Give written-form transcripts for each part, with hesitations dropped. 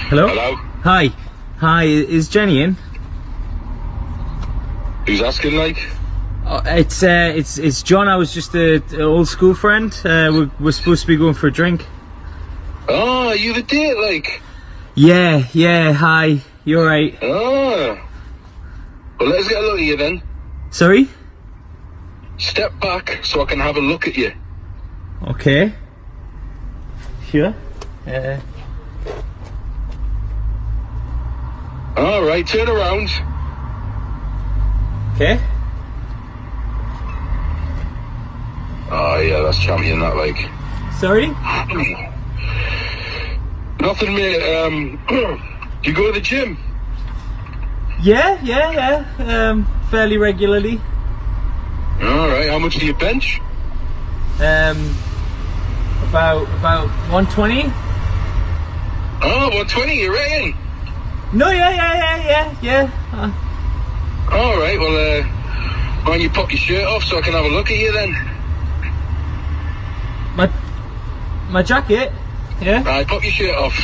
Hello? Hello? Hi. Hi, is Jenny in? Who's asking, like? It's John. I was just a old school friend. We're supposed to be going for a drink. Oh, you the date, like? Yeah, hi. You alright? Oh. Well, let's get a look at you then. Sorry? Step back so I can have a look at you. Okay. Sure. Alright, turn around. Okay. Oh, yeah, that's champion, that, like. Sorry? Nothing, mate. Do you go to the gym? Yeah. Fairly regularly. Alright, how much do you bench? About 120. Oh, 120, you reckon? No, yeah. Alright, well, why don't you pop your shirt off so I can have a look at you then? My jacket. Yeah. Alright, pop your shirt off.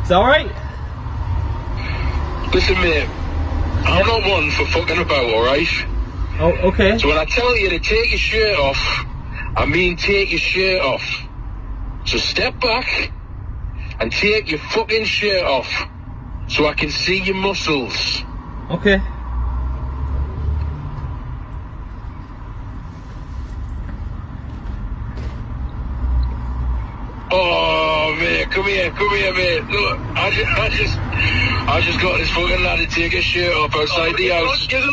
Is that alright? Listen, mate. I'm not one for fucking about, alright? Oh, okay. So when I tell you to take your shirt off, I mean take your shirt off. So step back and take your fucking shirt off so I can see your muscles. Okay. Oh, mate, come here, mate. Look, I just got this fucking lad to take his shirt off outside the house. Look at him.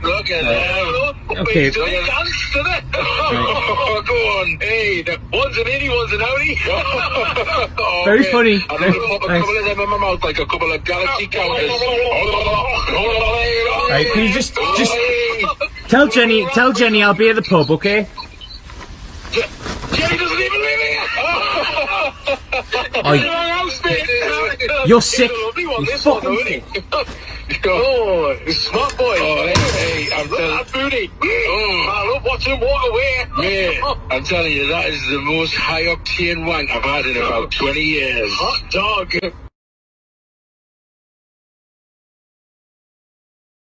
Look at him. Okay. He's doing dance, doesn't it? Oh, go on. Hey, one's an innie, one's an outie. Oh, Very mate. funny. I'm going to pop a couple of them in my mouth like a couple of galaxy counters. Right, can you just tell Jenny I'll be at the pub, okay? Jenny doesn't even live here. You're sick. You fucking sick. Oh, smart boy. Oh, hey, I'm telling you. That booty. Oh, I love watching him walk away. Mate, I'm telling you, that is the most high-octane wank I've had in about 20 years. Hot dog.